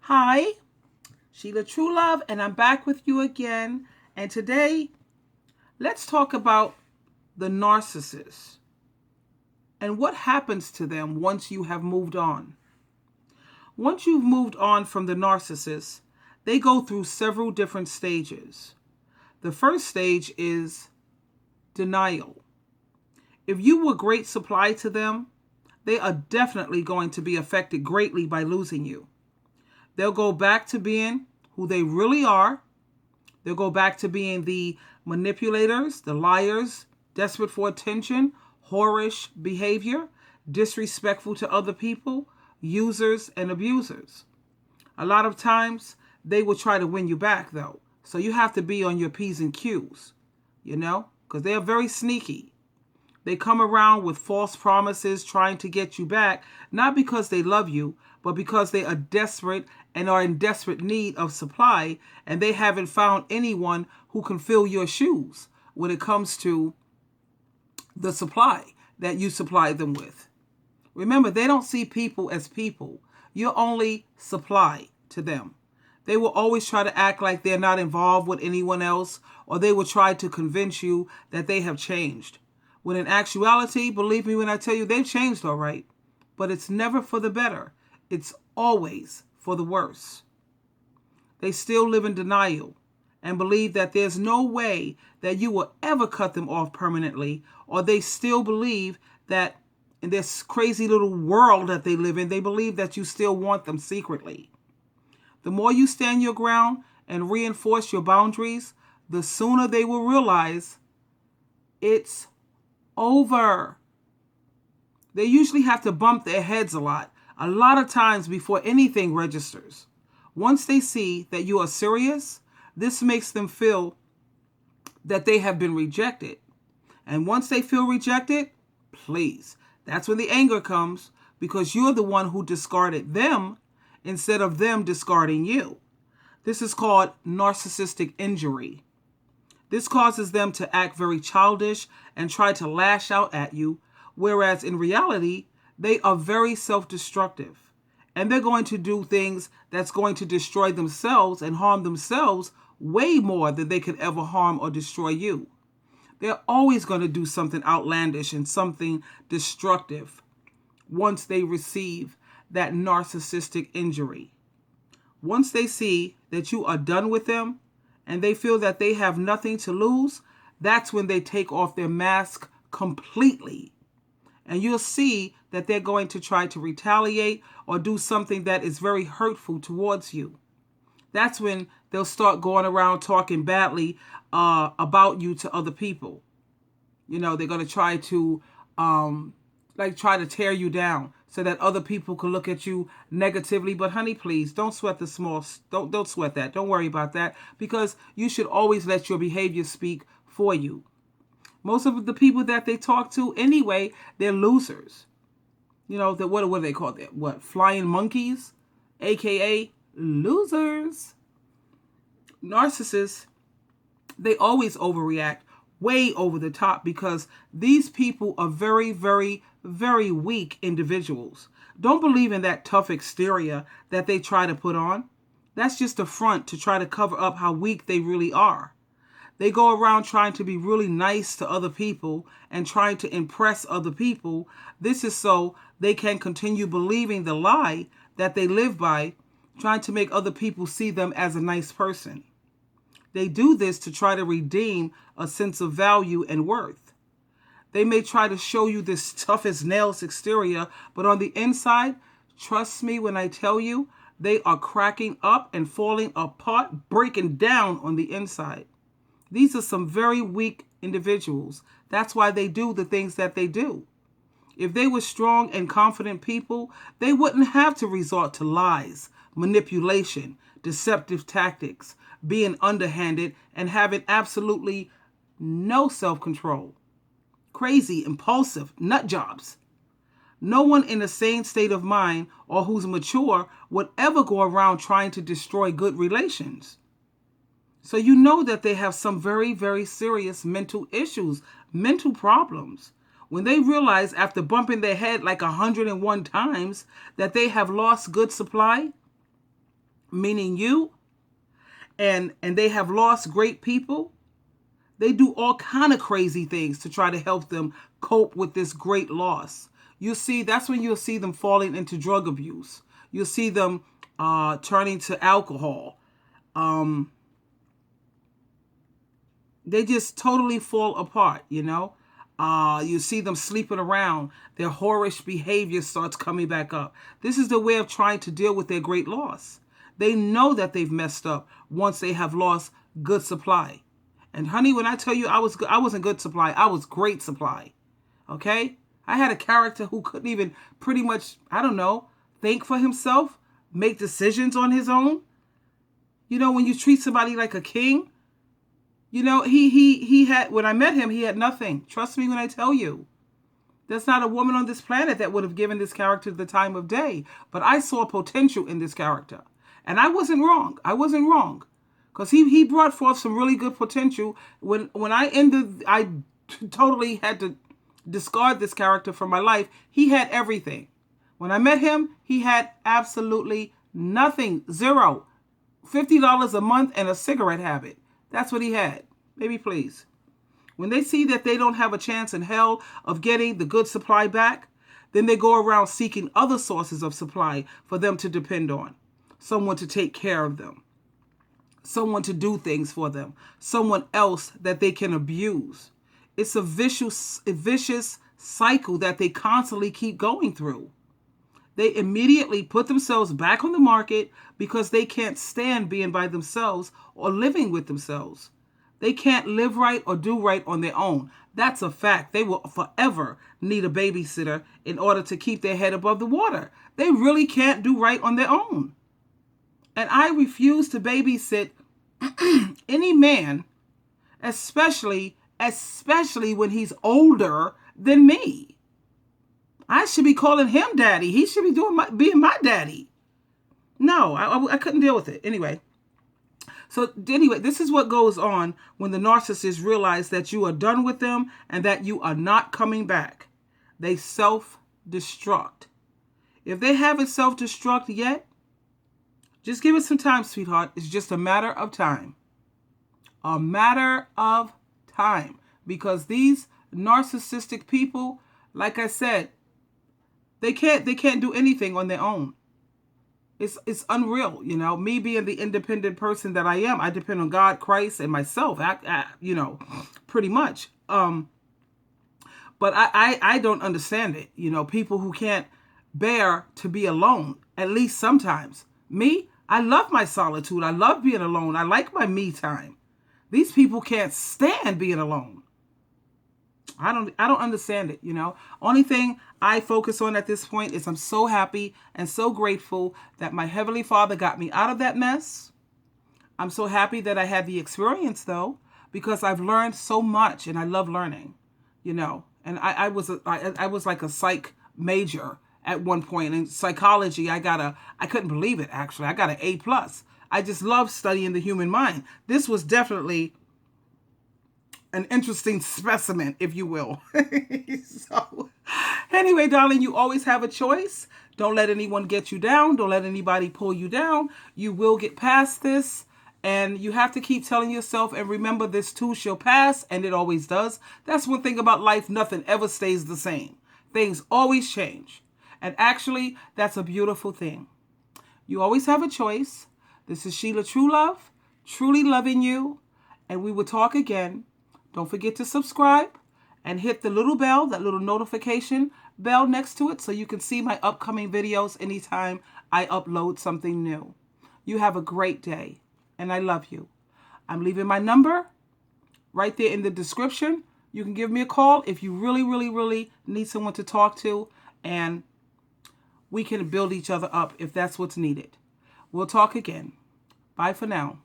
Hi, Sheila True Love, and I'm back with you again. And today, let's talk about the narcissist and what happens to them once you have moved on. Once you've moved on from the narcissist, they go through several different stages. The first stage is denial. If you were great supply to them, they are definitely going to be affected greatly by losing you. They'll go back to being who they really are. They'll go back to being the manipulators, the liars, desperate for attention, whorish behavior, disrespectful to other people, users, and abusers. A lot of times, they will try to win you back, though. So you have to be on your P's and Q's, because they are very sneaky. They come around with false promises trying to get you back, not because they love you, but because they are desperate and are in desperate need of supply, and they haven't found anyone who can fill your shoes when it comes to the supply that you supply them with. Remember, they don't see people as people. You're only supply to them. They will always try to act like they're not involved with anyone else, or they will try to convince you that they have changed. When in actuality, believe me when I tell you, they've changed all right. But it's never for the better. It's always for the worse. They still live in denial and believe that there's no way that you will ever cut them off permanently, or they still believe that in this crazy little world that they live in, they believe that you still want them secretly. The more you stand your ground and reinforce your boundaries, the sooner they will realize it's over. They usually have to bump their heads a lot of times before anything registers. Once they see that you are serious, this makes them feel that they have been rejected. And once they feel rejected, please, that's when the anger comes, because you're the one who discarded them instead of them discarding you. This is called narcissistic injury. This causes them to act very childish and try to lash out at you, whereas in reality, they are very self-destructive. And they're going to do things that's going to destroy themselves and harm themselves way more than they could ever harm or destroy you. They're always going to do something outlandish and something destructive once they receive that narcissistic injury. Once they see that you are done with them and they feel that they have nothing to lose, that's when they take off their mask completely. And you'll see that they're going to try to retaliate or do something that is very hurtful towards you. That's when they'll start going around talking badly about you to other people. They're going to try to try to tear you down so that other people can look at you negatively. But honey, please don't sweat the small. Don't sweat that. Don't worry about that, because you should always let your behavior speak for you. Most of the people that they talk to anyway, they're losers. What do they call that? What, flying monkeys, aka losers. Narcissists, they always overreact way over the top, because these people are very, very, very weak individuals. Don't believe in that tough exterior that they try to put on. That's just a front to try to cover up how weak they really are. They go around trying to be really nice to other people and trying to impress other people. This is so they can continue believing the lie that they live by, trying to make other people see them as a nice person. They do this to try to redeem a sense of value and worth. They may try to show you this tough as nails exterior, but on the inside, trust me when I tell you, they are cracking up and falling apart, breaking down on the inside. These are some very weak individuals. That's why they do the things that they do. If they were strong and confident people, they wouldn't have to resort to lies, manipulation, deceptive tactics, being underhanded, and having absolutely no self-control. Crazy, impulsive, nut jobs. No one in a sane state of mind or who's mature would ever go around trying to destroy good relations. So you know that they have some very, very serious mental issues, mental problems. When they realize after bumping their head like 101 times that they have lost good supply, meaning you, and they have lost great people, they do all kind of crazy things to try to help them cope with this great loss. You see, that's when you'll see them falling into drug abuse. You'll see them turning to alcohol. They just totally fall apart, you know. You see them sleeping around. Their whorish behavior starts coming back up. This is the way of trying to deal with their great loss. They know that they've messed up once they have lost good supply. And honey, when I tell you I wasn't good supply, I was great supply. Okay? I had a character who couldn't even pretty much, I don't know, think for himself, make decisions on his own. You know, when you treat somebody like a king, you know, he had, when I met him, he had nothing. Trust me when I tell you. There's not a woman on this planet that would have given this character the time of day. But I saw potential in this character. And I wasn't wrong. I wasn't wrong. Because he brought forth some really good potential. When I totally had to discard this character from my life. He had everything. When I met him, he had absolutely nothing. Zero. $50 a month and a cigarette habit. That's what he had. Baby, please. When they see that they don't have a chance in hell of getting the good supply back, then they go around seeking other sources of supply for them to depend on. Someone to take care of them. Someone to do things for them. Someone else that they can abuse. It's a vicious cycle that they constantly keep going through. They immediately put themselves back on the market because they can't stand being by themselves or living with themselves. They can't live right or do right on their own. That's a fact. They will forever need a babysitter in order to keep their head above the water. They really can't do right on their own. And I refuse to babysit any man, especially when he's older than me. I should be calling him daddy. He should be being my daddy. No, I couldn't deal with it. Anyway, this is what goes on when the narcissist realize that you are done with them and that you are not coming back. They self-destruct. If they haven't self-destruct yet, just give it some time, sweetheart. It's just a matter of time. A matter of time. Because these narcissistic people, like I said, they can't do anything on their own. It's unreal, you know. Me being the independent person that I am, I depend on God, Christ, and myself, you know, pretty much. But I don't understand it. You know, people who can't bear to be alone, at least sometimes. Me, I love my solitude. I love being alone. I like my me time. These people can't stand being alone. I don't understand it, you know. Only thing I focus on at this point is I'm so happy and so grateful that my Heavenly Father got me out of that mess. I'm so happy that I had the experience, though, because I've learned so much, and I love learning, you know. And I was like a psych major at one point. In psychology, I couldn't believe it, actually. I got an A+. I just love studying the human mind. This was definitely an interesting specimen, if you will. So, anyway, darling, you always have a choice. Don't let anyone get you down. Don't let anybody pull you down. You will get past this. And you have to keep telling yourself, and remember, this too shall pass, and it always does. That's one thing about life. Nothing ever stays the same. Things always change. And actually, that's a beautiful thing. You always have a choice. This is Sheila True Love, truly loving you. And we will talk again. Don't forget to subscribe and hit the little bell, that little notification bell next to it, so you can see my upcoming videos anytime I upload something new. You have a great day, and I love you. I'm leaving my number right there in the description. You can give me a call if you really, really, really need someone to talk to, and we can build each other up if that's what's needed. We'll talk again. Bye for now.